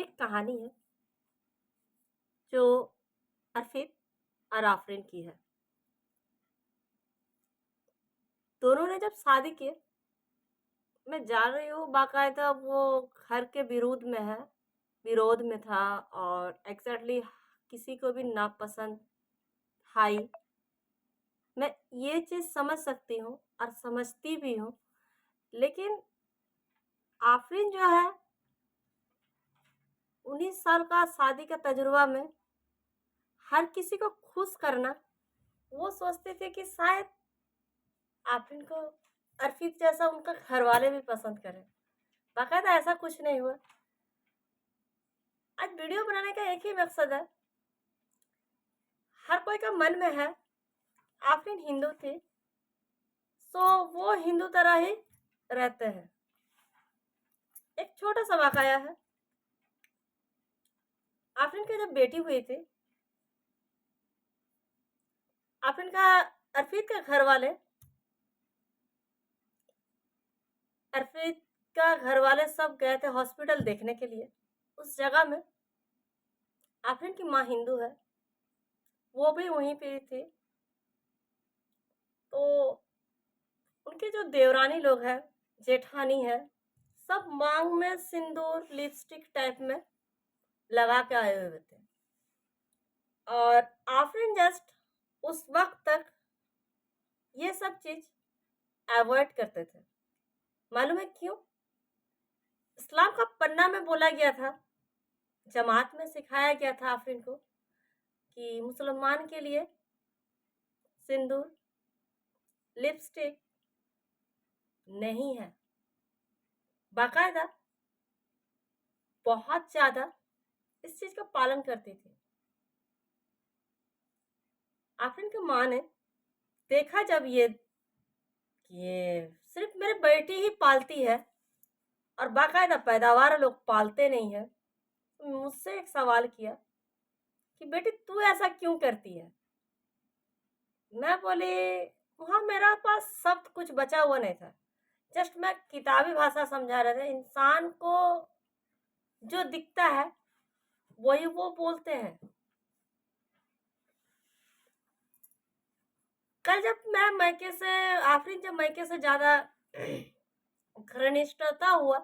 एक कहानी है जो अरफीत और आफरीन की है। दोनों ने जब शादी की, मैं जान रही हूँ बाकायदा वो घर के विरोध में था और एग्जैक्टली किसी को भी नापसंद आई। मैं ये चीज़ समझ सकती हूँ और समझती भी हूँ, लेकिन आफरीन जो है 19 साल का शादी का तजुर्बा में हर किसी को खुश करना, वो सोचते थे कि शायद आफरीन को अरफीत जैसा उनका घर वाले भी पसंद करें। बाकायदा ऐसा कुछ नहीं हुआ। आज वीडियो बनाने का एक ही मकसद है, हर कोई का मन में है आफरीन हिंदू थी, तो वो हिंदू तरह ही रहते हैं। एक छोटा सा वाकया है। आफरीन की जब बेटी हुई थी, आफरीन का अरफीत के घर वाले सब गए थे हॉस्पिटल देखने के लिए। उस जगह में आफरीन की माँ हिंदू है, वो भी वहीं पे थी। तो उनके जो देवरानी लोग हैं, जेठानी है, सब मांग में सिंदूर लिपस्टिक टाइप में लगा के आए हुए थे। और आफरीन जस्ट उस वक्त तक ये सब चीज अवॉइड करते थे। मालूम है क्यों? इस्लाम का पन्ना में बोला गया था, जमात में सिखाया गया था आफरीन को कि मुसलमान के लिए सिंदूर लिपस्टिक नहीं है। बाकायदा बहुत ज्यादा इस चीज का पालन करती थी। आफरीन की माँ ने देखा जब ये सिर्फ मेरी बेटी ही पालती है और बाकायदा पैदावार लोग पालते नहीं है, तो मुझसे एक सवाल किया कि बेटी तू ऐसा क्यों करती है। मैं बोली वहां मेरा पास सब कुछ बचा हुआ नहीं था, जस्ट मैं किताबी भाषा समझा रहे थे। इंसान को जो दिखता है वही वो बोलते हैं। कल जब मैं मैके से आफरीन जब मैके से ज्यादा घनिष्ठता हुआ,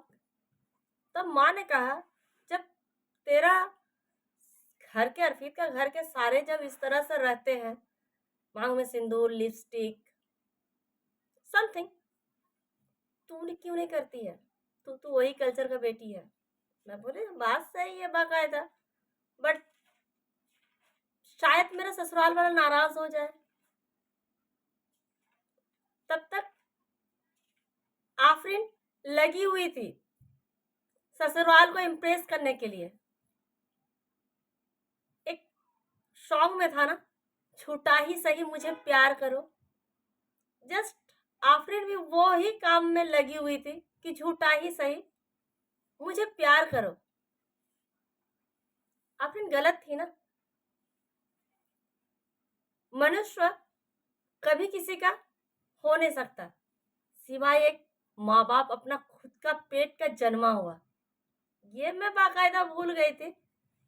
तब माँ ने कहा जब तेरा अरफीत का घर के सारे जब इस तरह से रहते हैं, मांग में सिंदूर लिपस्टिक समथिंग, तू क्यों नहीं करती है? तू तो वही कल्चर का बेटी है। मैं बोले बात सही है बाकायदा, बट शायद मेरा ससुराल वाला नाराज हो जाए। तब तक आफरीन लगी हुई थी ससुराल को इम्प्रेस करने के लिए। एक सॉन्ग में था ना, छूटा ही सही मुझे प्यार करो। जस्ट आफरीन भी वो ही काम में लगी हुई थी कि झूठा ही सही मुझे प्यार करो। आफरीन गलत थी ना। मनुष्य कभी किसी का हो नहीं सकता सिवाय एक माँ बाप अपना खुद का पेट का जन्मा हुआ। ये मैं बाकायदा भूल गई थी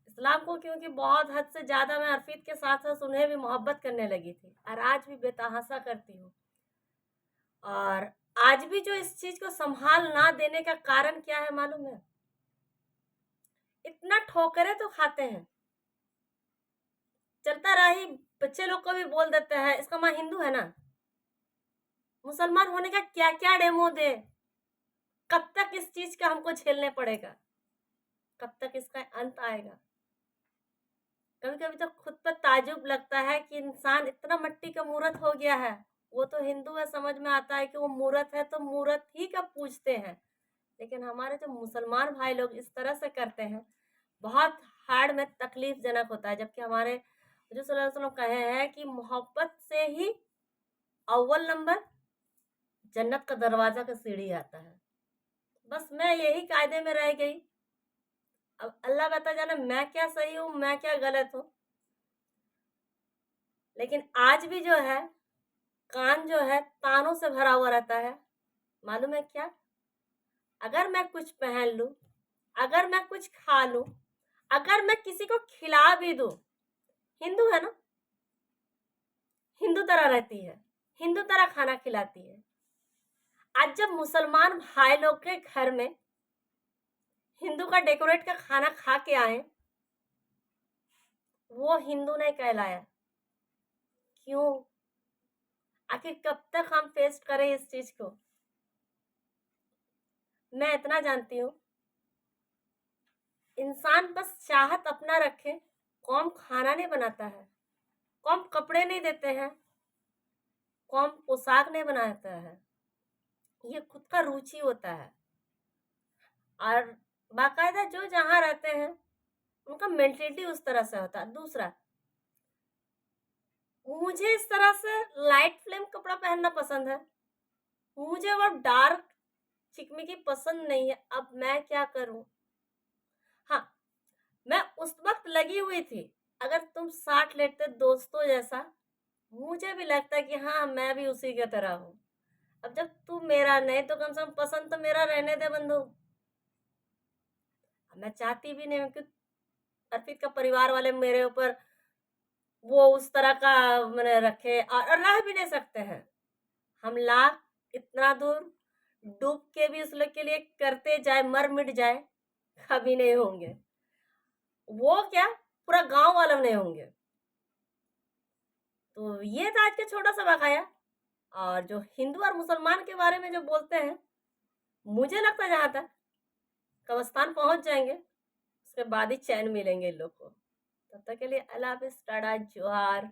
इस्लाम को, क्योंकि बहुत हद से ज्यादा मैं अरफीत के साथ साथ उन्हें भी मोहब्बत करने लगी थी और आज भी बेतहासा करती हूँ। और आज भी जो इस चीज को संभाल ना देने का कारण क्या है मालूम है? इतना ठोकरे तो खाते हैं, चलता रहा ही बच्चे लोग को भी बोल देते हैं इसका माँ हिंदू है ना। मुसलमान होने का क्या क्या डेमो दे, कब तक इस चीज का हमको झेलने पड़ेगा, कब तक इसका अंत आएगा? कभी कभी तो खुद पर ताजुब लगता है कि इंसान इतना मट्टी का मूर्त हो गया है। वो तो हिंदू है, समझ में आता है कि वो मूर्त है तो मूर्त ही का पूजते हैं, लेकिन हमारे जो मुसलमान भाई लोग इस तरह से करते हैं, बहुत हार्ड में तकलीफ जनक होता है। जबकि हमारे हजूर सल्लल्लाहु अलैहि वसल्लम कहे हैं कि मोहब्बत से ही अव्वल नंबर जन्नत का दरवाजा का सीढ़ी आता है। बस मैं यही कायदे में रह गई। अब अल्लाह बता जाना मैं क्या सही हूँ मैं क्या गलत हूँ। लेकिन आज भी जो है कान जो है तानों से भरा हुआ रहता है। मालूम है क्या? अगर मैं कुछ पहन लूं, अगर मैं कुछ खा लूं, अगर मैं किसी को खिला भी दूं, हिंदू है ना, हिंदू तरह रहती है, हिंदू तरह खाना खिलाती है। आज जब मुसलमान भाई लोग के घर में हिंदू का डेकोरेट का खाना खा के आए, वो हिंदू नहीं कहलाया। क्यों? आखिर कब तक हम फेस करें इस चीज को? मैं इतना जानती हूँ, इंसान बस चाहत अपना रखे, कौम खाना नहीं बनाता है, कौम कपड़े नहीं देते हैं, कौम पोशाक नहीं बनाता है, ये खुद का रुचि होता है। और बाकायदा जो जहाँ रहते हैं उनका मेंटेलिटी उस तरह से होता है। दूसरा, मुझे इस तरह से लाइट फ्लेम कपड़ा पहनना पसंद है, मुझे वो डार्क चिकमिकी पसंद नहीं है। अब मैं क्या करूं? हाँ, मैं उस वक्त लगी हुई थी, अगर तुम साथ लेते दोस्तों जैसा, मुझे भी लगता कि हाँ मैं भी उसी की तरह हूँ। अब जब तू मेरा नहीं तो कम से कम पसंद तो मेरा रहने दे बंधु। मैं चाहती भी नहीं कि अर्पित का परिवार वाले मेरे ऊपर वो उस तरह का मैंने रखे, और रह भी नहीं सकते हैं। हम लाख इतना दूर डूब के भी उस लोग के लिए करते जाए, मर मिट जाए, कभी नहीं होंगे। वो क्या, पूरा गांव वाले नहीं होंगे। तो ये था आज का छोटा सा बकाया। और जो हिंदू और मुसलमान के बारे में जो बोलते हैं, मुझे लगता है जहां तक कब्रिस्तान पहुंच जाएंगे उसके बाद ही चैन मिलेंगे इन लोग को। तब तक के लिए अल्लाह हाफिज, टाटा, जोहार।